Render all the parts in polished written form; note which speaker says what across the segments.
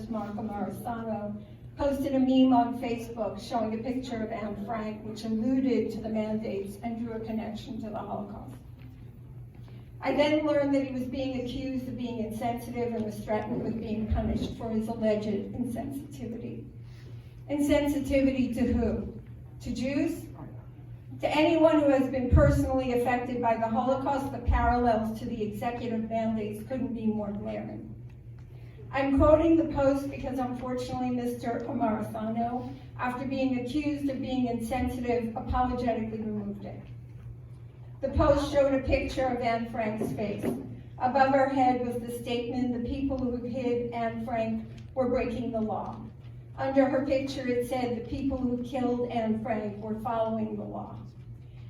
Speaker 1: Marco Marisano posted a meme on Facebook showing a picture of Anne Frank, which alluded to the mandates and drew a connection to the Holocaust. I then learned that he was being accused of being insensitive and was threatened with being punished for his alleged insensitivity. Insensitivity to who? To Jews? To anyone who has been personally affected by the Holocaust, the parallels to the executive mandates couldn't be more glaring. I'm quoting the post because unfortunately Mr. Marisano, after being accused of being insensitive, apologetically removed it. The post showed a picture of Anne Frank's face. Above her head was the statement, "The people who hid Anne Frank were breaking the law." Under her picture it said, "The people who killed Anne Frank were following the law."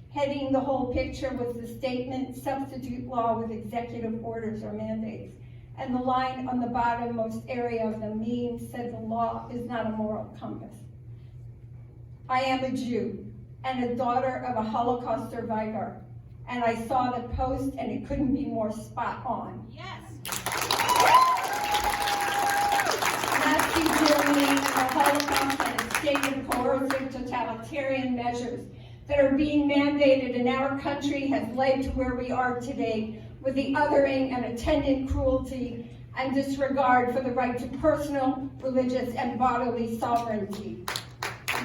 Speaker 1: Heading the whole picture was the statement, "Substitute law with executive orders or mandates." And the line on the bottommost area of the meme said, "The law is not a moral compass." I am a Jew and a daughter of a Holocaust survivor, and I saw the post and it couldn't be more spot on.
Speaker 2: Yes.
Speaker 1: Nazi Germany and the Holocaust and its state of coercive totalitarian measures that are being mandated in our country has led to where we are today, with the othering and attendant cruelty and disregard for the right to personal, religious, and bodily sovereignty.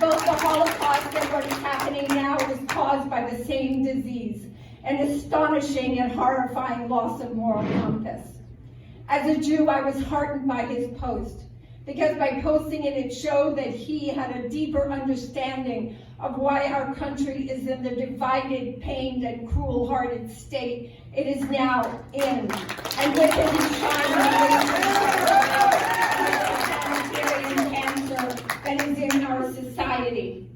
Speaker 1: Both the Holocaust and what is happening now was caused by the same disease, an astonishing and horrifying loss of moral compass. As a Jew, I was heartened by his post, because by posting it, it showed that he had a deeper understanding of why our country is in the divided, pained, and cruel-hearted state it is now in. And with it, he's trying to totalitarian cancer that is in our society.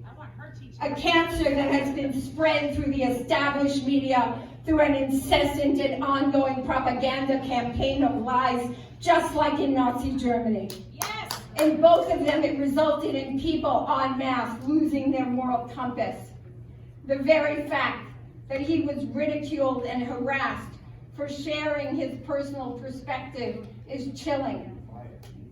Speaker 1: A cancer that has been spread through the established media through an incessant and ongoing propaganda campaign of lies, just like in Nazi Germany.
Speaker 2: Yes.
Speaker 1: In both of them, it resulted in people en masse losing their moral compass. The very fact that he was ridiculed and harassed for sharing his personal perspective is chilling.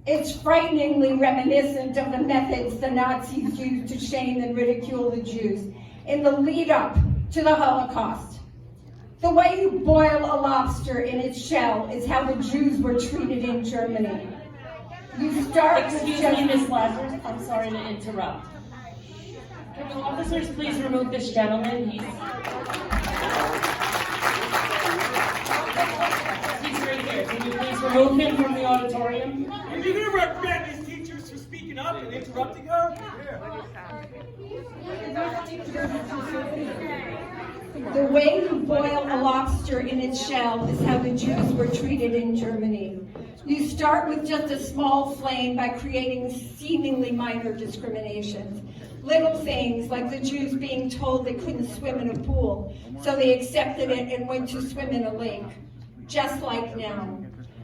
Speaker 1: It's frighteningly reminiscent of the methods the Nazis used to shame and ridicule the Jews in the lead up to the Holocaust. The way you boil a lobster in its shell is how the Jews were treated in Germany. You start
Speaker 3: Excuse me, Ms. Lazarus, I'm sorry to interrupt. Can the officers please remove this gentleman? He's right here. Can you please remove him from the auditorium?
Speaker 4: Are you going to reprimand these teachers for speaking up and interrupting her?
Speaker 1: The way you boil a lobster in its shell is how the Jews were treated in Germany. You start with just a small flame by creating seemingly minor discriminations. Little things like the Jews being told they couldn't swim in a pool, so they accepted it and went to swim in a lake. Just like now.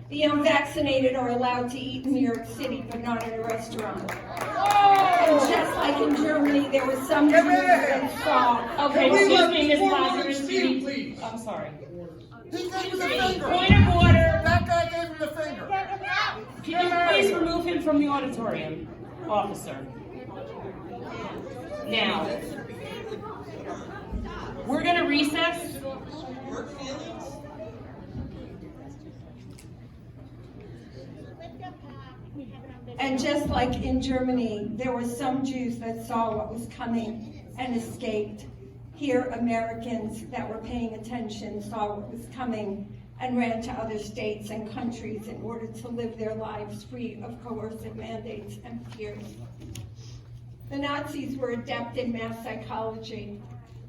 Speaker 1: The unvaccinated are allowed to eat in New York City, but not in a restaurant. And just like in Germany, there were some Jews that saw...
Speaker 3: Okay, excuse me, Ms. Lazarus,
Speaker 4: please.
Speaker 3: I'm sorry.
Speaker 4: He gave me the finger.
Speaker 3: Point of order.
Speaker 4: That guy gave me the finger.
Speaker 3: Can you please remove him from the auditorium, officer? Now, we're going to recess.
Speaker 1: And just like in Germany, there were some Jews that saw what was coming and escaped. Here, Americans that were paying attention saw what was coming and ran to other states and countries in order to live their lives free of coercive mandates and fears. The Nazis were adept in mass psychology.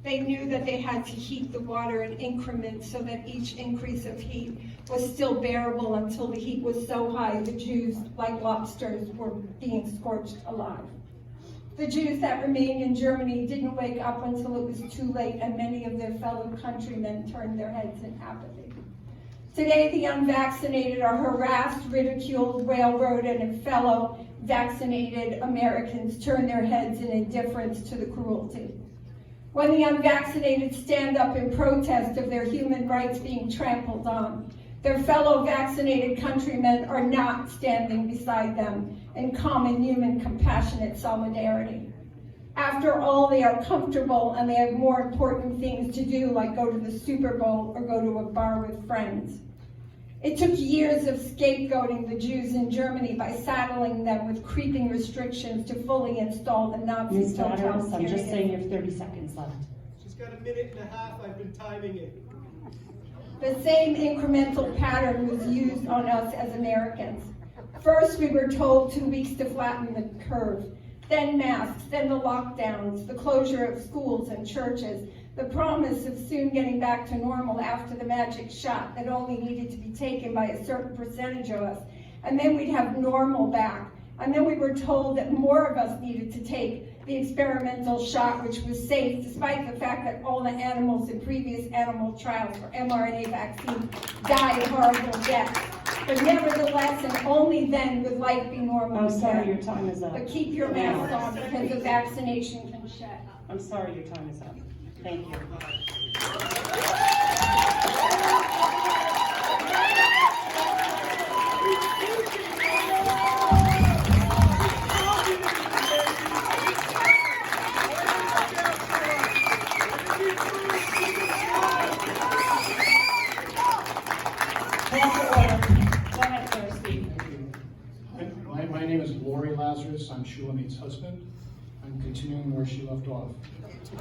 Speaker 1: They knew that they had to heat the water in increments so that each increase of heat was still bearable until the heat was so high the Jews, like lobsters, were being scorched alive. The Jews that remained in Germany didn't wake up until it was too late, and many of their fellow countrymen turned their heads in apathy. Today, the unvaccinated are harassed, ridiculed, railroaded, and fellow vaccinated Americans turn their heads in indifference to the cruelty. When the unvaccinated stand up in protest of their human rights being trampled on, Their fellow vaccinated countrymen are not standing beside them in common human compassionate solidarity. After all, they are comfortable and they have more important things to do, like go to the Super Bowl or go to a bar with friends. It took years of scapegoating the Jews in Germany by saddling them with creeping restrictions to fully install the Nazi
Speaker 3: Ms. Lazarus, I'm
Speaker 1: totalitarianism.
Speaker 3: just saying you have 30 seconds left.
Speaker 4: She's got a minute and a half. I've been timing it.
Speaker 1: The same incremental pattern was used on us as Americans. First, we were told 2 weeks to flatten the curve, then masks, then the lockdowns, the closure of schools and churches, the promise of soon getting back to normal after the magic shot that only needed to be taken by a certain percentage of us, and then we'd have normal back. And then we were told that more of us needed to take the experimental shot, which was safe, despite the fact that all the animals in previous animal trials for mRNA vaccine died horrible deaths. But nevertheless, and only then would life be normal.
Speaker 3: I'm sorry,
Speaker 1: again.
Speaker 3: your time is up.
Speaker 1: But keep your mask on because the vaccination can shed.
Speaker 3: I'm sorry, your time is up. Thank you.
Speaker 2: My name is Lazarus. I'm Shulamit's husband. I'm continuing where she left off.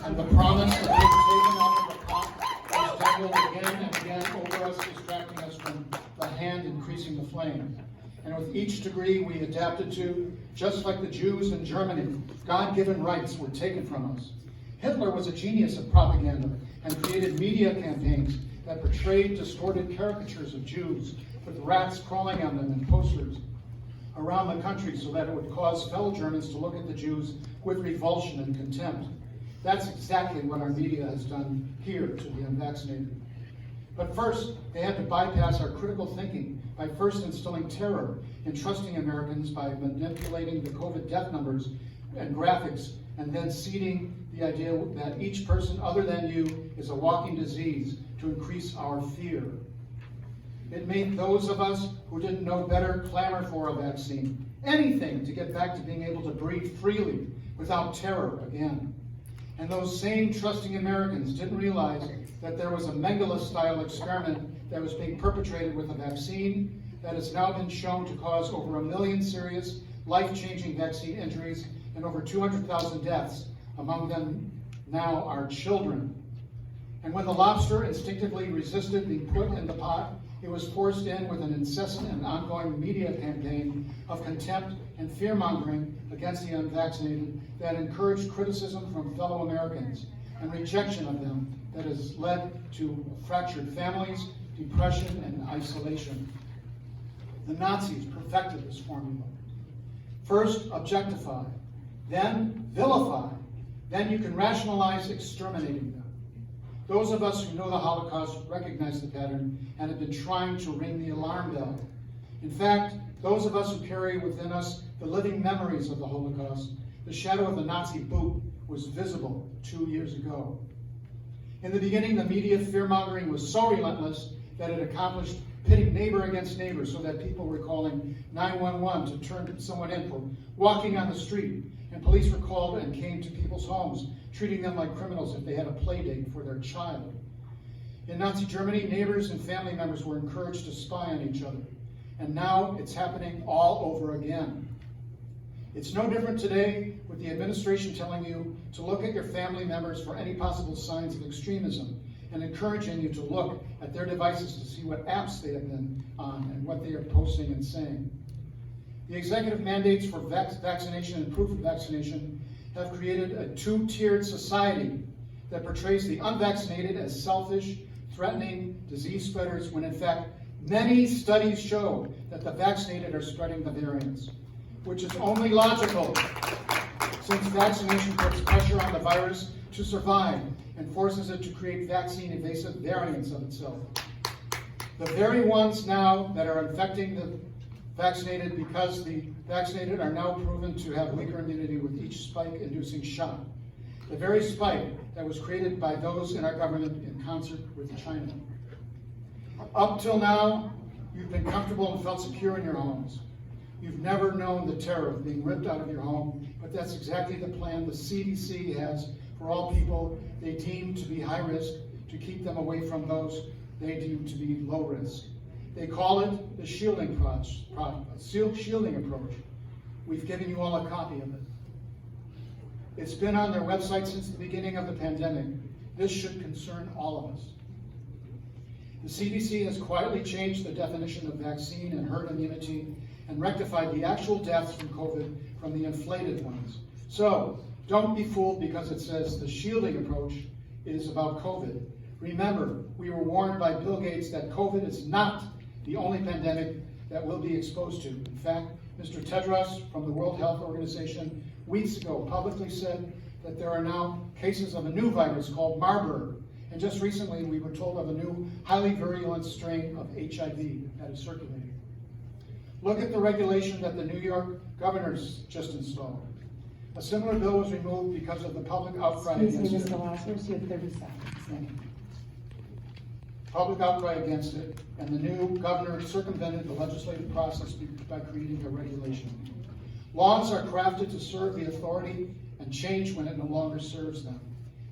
Speaker 2: And the promise of being taken out of the pot is dangled again and again over us, distracting us from the hand increasing the flame. And with each degree we adapted to, just like the Jews in Germany, God-given rights were taken from us. Hitler was a genius of propaganda and created media campaigns that portrayed distorted caricatures of Jews with rats crawling on them in posters around the country so that it would cause fellow Germans to look at the Jews with revulsion and contempt. That's exactly what our media has done here to the unvaccinated. But first, they had to bypass our critical thinking by first instilling terror in trusting Americans by manipulating the COVID death numbers and graphics, and then seeding the idea that each person other than you is a walking disease to increase our fear. It made those of us who didn't know better clamor for a vaccine, anything to get back to being able to breathe freely without terror again. And those same trusting Americans didn't realize that there was a Mengele-style experiment that was being perpetrated with a vaccine that has now been shown to cause over 1 million serious, life-changing vaccine injuries and over 200,000 deaths, among them now our children. And when the lobster instinctively resisted being put in the pot, it was forced in with an incessant and ongoing media campaign of contempt and fear-mongering against the unvaccinated that encouraged criticism from fellow Americans and rejection of them that has led to fractured families, depression, and isolation. The Nazis perfected this formula. First, objectify, then vilify, then you can rationalize exterminating them. Those of us who know the Holocaust recognize the pattern and have been trying to ring the alarm bell. In fact, those of us who carry within us the living memories of the Holocaust, the shadow of the Nazi boot was visible 2 years ago. In the beginning, the media fear-mongering was so relentless that it accomplished pitting neighbor against neighbor so that people were calling 911 to turn someone in for walking on the street, and police were called and came to people's homes, treating them like criminals if they had a play date for their child. In Nazi Germany, neighbors and family members were encouraged to spy on each other. And now it's happening all over again. It's no different today with the administration telling you to look at your family members for any possible signs of extremism and encouraging you to look at their devices to see what apps they have been on and what they are posting and saying. The executive mandates for vaccination and proof of vaccination have created a two-tiered society that portrays the unvaccinated as selfish, threatening disease spreaders, when in fact many studies show that the vaccinated are spreading the variants, which is only logical since vaccination puts pressure on the virus to survive and forces it to create vaccine-evasive variants of itself. The very ones now that are infecting the vaccinated because the vaccinated are now proven to have weaker immunity with each spike-inducing shot. The very spike that was created by those in our government in concert with China. Up till now, you've been comfortable and felt secure in your homes. You've never known the terror of being ripped out of your home, but that's exactly the plan the CDC has for all people they deem to be high risk, to keep them away from those they deem to be low risk. They call it the shielding approach. We've given you all a copy of it. It's been on their website since the beginning of the pandemic. This should concern all of us. The CDC has quietly changed the definition of vaccine and herd immunity and rectified the actual deaths from COVID from the inflated ones. So, don't be fooled because it says the shielding approach is about COVID. Remember, we were warned by Bill Gates that COVID is not the only pandemic that we'll be exposed to. In fact, Mr. Tedros from the World Health Organization weeks ago publicly said that there are now cases of a new virus called Marburg. And just recently, we were told of a new highly virulent strain of HIV that is circulating. Look at the regulation that the New York governors just installed. A similar bill was removed because of the public outcry
Speaker 3: Excuse me,
Speaker 2: against it.
Speaker 3: Mr. Lazarus, you have 30 seconds.
Speaker 2: Thank you. Public outcry against it, and the new governor circumvented the legislative process by creating a regulation. Laws are crafted to serve the authority and change when it no longer serves them.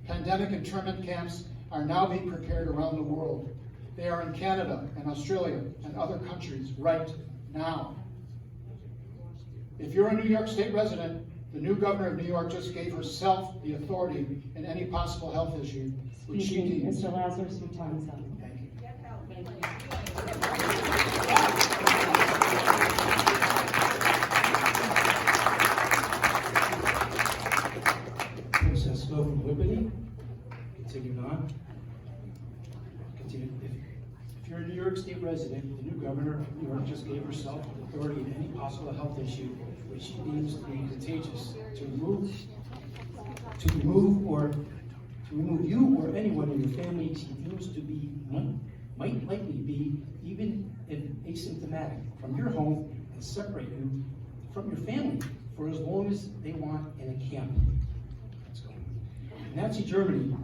Speaker 2: Pandemic internment camps are now being prepared around the world. They are in Canada and Australia and other countries right now. If you're a New York State resident, the new governor of New York just gave herself the authority in any possible health issue, which she
Speaker 3: Excuse me,
Speaker 2: deems.
Speaker 3: Mr. Lazarus, your time is up.
Speaker 2: Thank you.
Speaker 5: Princess Go from Liberty. Continue on. Continue. If you're a New York State resident, the new governor of New York just gave herself authority in any possible health issue which she deems to be contagious to remove you or anyone in your family she deems to be might likely be, even if asymptomatic, from your home and separate you from your family for as long as they want in a camp. In Nazi Germany,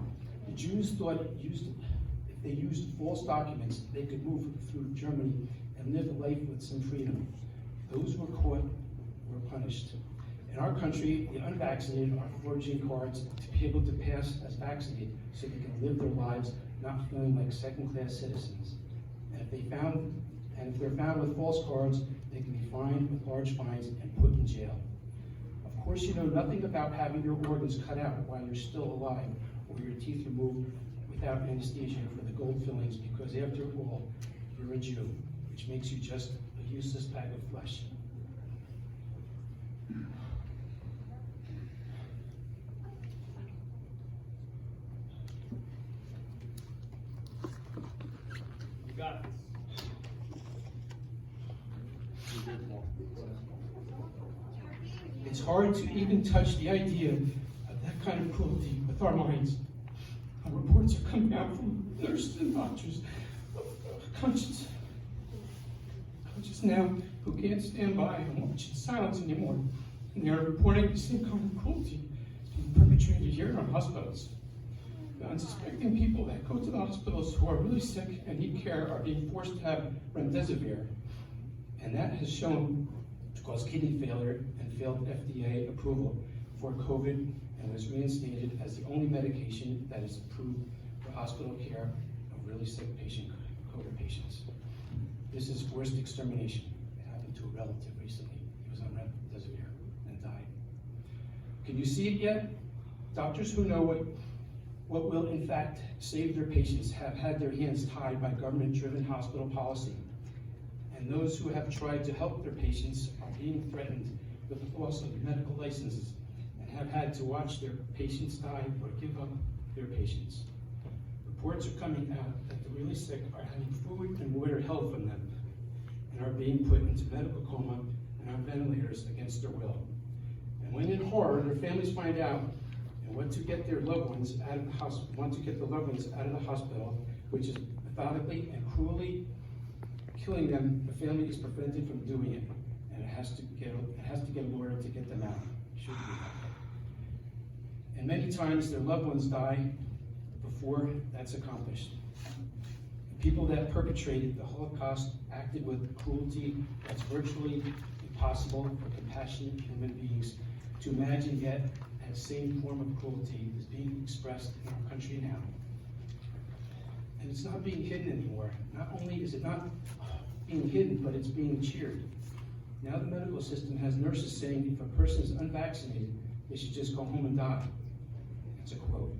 Speaker 5: the Jews thought if they used false documents, they could move through Germany and live a life with some freedom. Those who were caught were punished. In our country, the unvaccinated are forging cards to be able to pass as vaccinated so they can live their lives not feeling like second-class citizens. And if they're found with false cards, they can be fined with large fines and put in jail. Of course, you know nothing about having your organs cut out while you're still alive, or your teeth removed without anesthesia for the gold fillings, because after all, you're a Jew, which makes you just a useless bag of flesh.
Speaker 4: You got this.
Speaker 5: It's hard to even touch the idea of that kind of cruelty with our minds. Reports are coming out from nurses and doctors of conscience now who can't stand by and watch in silence anymore. And they're reporting the same kind of cruelty being perpetrated here in our hospitals. The unsuspecting people that go to the hospitals who are really sick and need care are being forced to have remdesivir. And that has shown to cause kidney failure and failed FDA approval for COVID, and was reinstated as the only medication that is approved for hospital care of really sick COVID patients. This is forced extermination. It happened to a relative recently. He was on remdesivir and died. Can you see it yet? Doctors who know what will in fact save their patients have had their hands tied by government-driven hospital policy. And those who have tried to help their patients are being threatened with the loss of medical licenses and have had to watch their patients die or give up their patients. Reports are coming out that the really sick are having food and water held from them and are being put into medical coma and on ventilators against their will. And when in horror, their families find out and want to get their loved ones out of the hospital, which is methodically and cruelly killing them, the family is prevented from doing it, and it has to get a lawyer to get them out. It shouldn't be that way. And many times their loved ones die before that's accomplished. People that perpetrated the Holocaust acted with cruelty that's virtually impossible for compassionate human beings to imagine, yet that same form of cruelty is being expressed in our country now. And it's not being hidden anymore. Not only is it not being hidden, but it's being cheered. Now the medical system has nurses saying if a person is unvaccinated, they should just go home and die. That's a quote.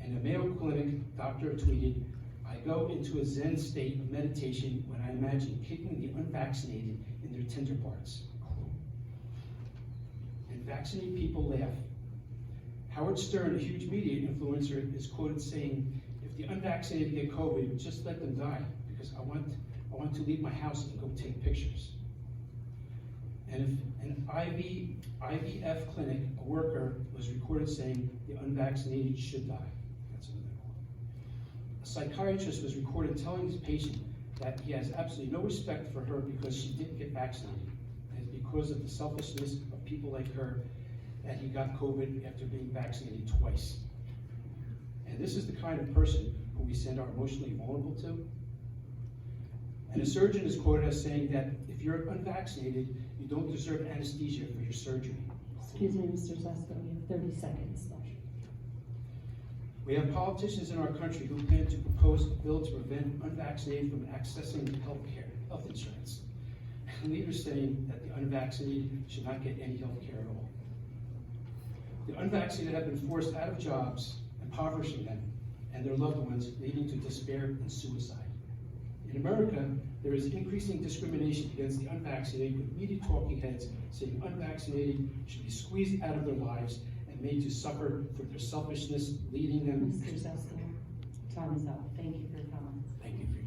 Speaker 5: And a Mayo Clinic doctor tweeted, "I go into a Zen state of meditation when I imagine kicking the unvaccinated in their tender parts." And vaccinated people laugh. Howard Stern, a huge media influencer, is quoted saying, "If the unvaccinated get COVID, just let them die, because I want to leave my house and go take pictures." And if an IVF clinic, a worker, was recorded saying the unvaccinated should die. That's another quote. A psychiatrist was recorded telling his patient that he has absolutely no respect for her because she didn't get vaccinated. And it's because of the selfishness of people like her that he got COVID after being vaccinated twice. And this is the kind of person who we send our emotionally vulnerable to. And a surgeon is quoted as saying that if you're unvaccinated, you don't deserve anesthesia for your surgery.
Speaker 3: Excuse me, Mr. Sesko, you have 30 seconds left.
Speaker 5: We have politicians in our country who plan to propose a bill to prevent unvaccinated from accessing health insurance. And leaders saying that the unvaccinated should not get any health care at all. The unvaccinated have been forced out of jobs, impoverishing them and their loved ones, leading to despair and suicide. In America, there is increasing discrimination against the unvaccinated, with media talking heads saying unvaccinated should be squeezed out of their lives and made to suffer for their selfishness, leading them.
Speaker 3: Mr. Sesko, time is up. Thank you for your comments.
Speaker 5: Thank you for your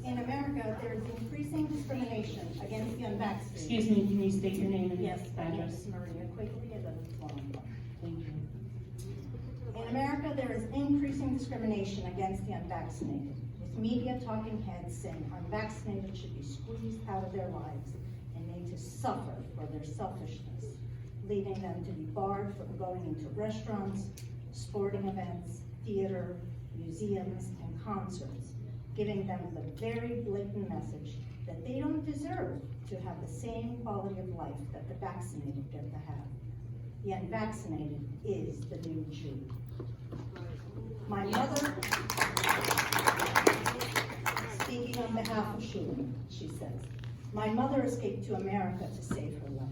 Speaker 6: In America, there is increasing discrimination against the unvaccinated.
Speaker 3: Excuse me, can you state your name and
Speaker 6: Yes, my name
Speaker 3: address?
Speaker 6: is Maria Quigley, I live in Florida.
Speaker 3: Thank you.
Speaker 6: In America, there is increasing discrimination against the unvaccinated, with media talking heads saying unvaccinated should be squeezed out of their lives and made to suffer for their selfishness, leading them to be barred from going into restaurants, sporting events, theater, museums, and concerts, giving them the very blatant message that they don't deserve to have the same quality of life that the vaccinated get to have. The unvaccinated is the new Jew. My mother, speaking on behalf of Shulamit, she says, "My mother escaped to America to save her life.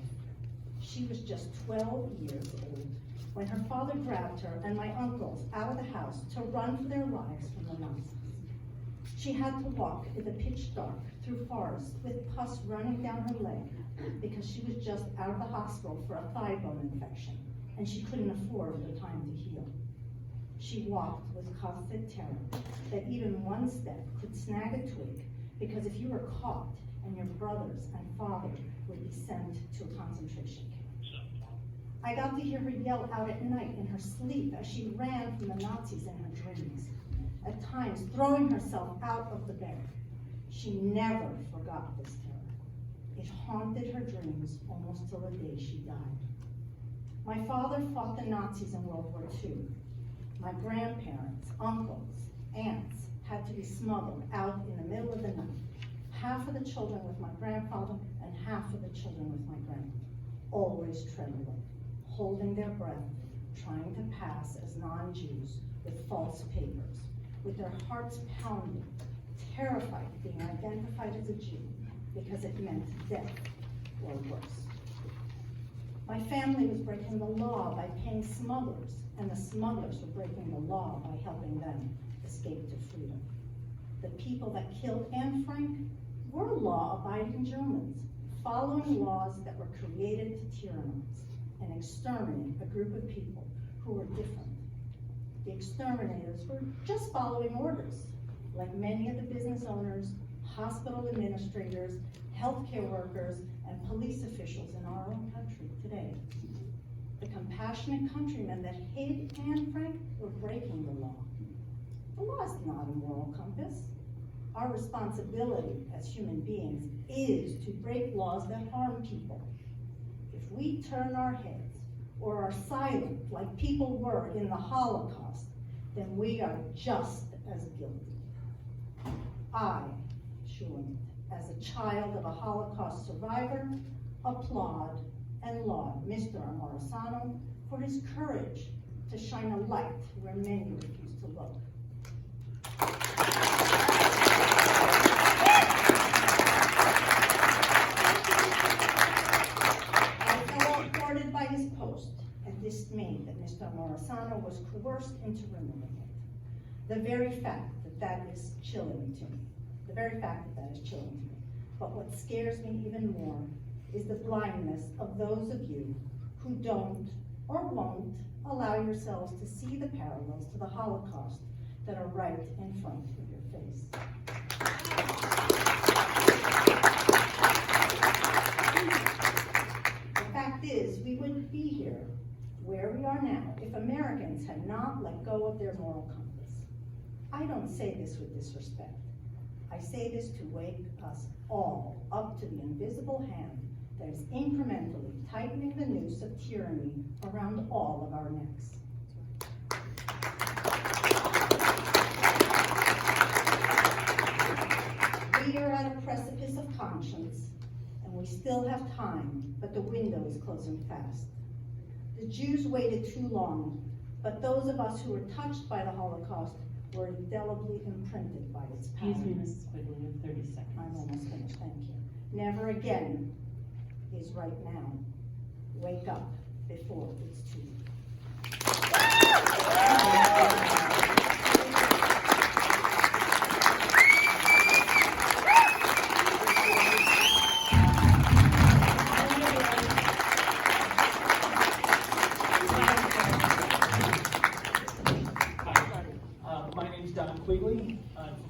Speaker 6: She was just 12 years old when her father grabbed her and my uncles out of the house to run for their lives from the Nazis. She had to walk in the pitch dark through forests with pus running down her leg because she was just out of the hospital for a thigh bone infection and she couldn't afford the time to heal. She walked with constant terror that even one step could snag a twig, because if you were caught and your brothers and father would be sent to a concentration camp. I got to hear her yell out at night in her sleep as she ran from the Nazis in her dreams, at times throwing herself out of the bed. She never forgot this terror. It haunted her dreams almost till the day she died. My father fought the Nazis in World War II. My grandparents, uncles, aunts had to be smuggled out in the middle of the night. Half of the children with my grandfather and half of the children with my grandmother, always trembling, holding their breath, trying to pass as non-Jews with false papers, with their hearts pounding, terrified of being identified as a Jew because it meant death or worse. My family was breaking the law by paying smugglers, and the smugglers were breaking the law by helping them escape to freedom. The people that killed Anne Frank were law-abiding Germans, following laws that were created to tyrannize and exterminate a group of people who were different. The exterminators were just following orders, like many of the business owners, hospital administrators, healthcare workers, and police officials in our own country today. The compassionate countrymen that hid Anne Frank were breaking the law. The law is not a moral compass. Our responsibility as human beings is to break laws that harm people. if we turn our heads or are silent like people were in the Holocaust, then we are just as guilty. I, Shulamit, as a child of a Holocaust survivor, applaud and laud Mr. Morisano for his courage to shine a light where many refuse to look. I felt thwarted by his post and dismayed that Mr. Morisano was coerced into removing it. The very fact that that is chilling to me. The very fact that that is chilling to me. But what scares me even more is the blindness of those of you who don't or won't allow yourselves to see the parallels to the Holocaust that are right in front of your face. The fact is, we wouldn't be here where we are now if Americans had not let go of their moral compass. I don't say this with disrespect. I say this to wake us all up to the invisible hand that is incrementally tightening the noose of tyranny around all of our necks. We are at a precipice of conscience, and we still have time, but the window is closing fast. The Jews waited too long, but those of us who were touched by the Holocaust were indelibly imprinted by its power.
Speaker 3: Excuse me, Mrs. Quigley, you have 30 seconds.
Speaker 6: I'm almost finished, thank you. Never again is right now. Wake up before it's too late.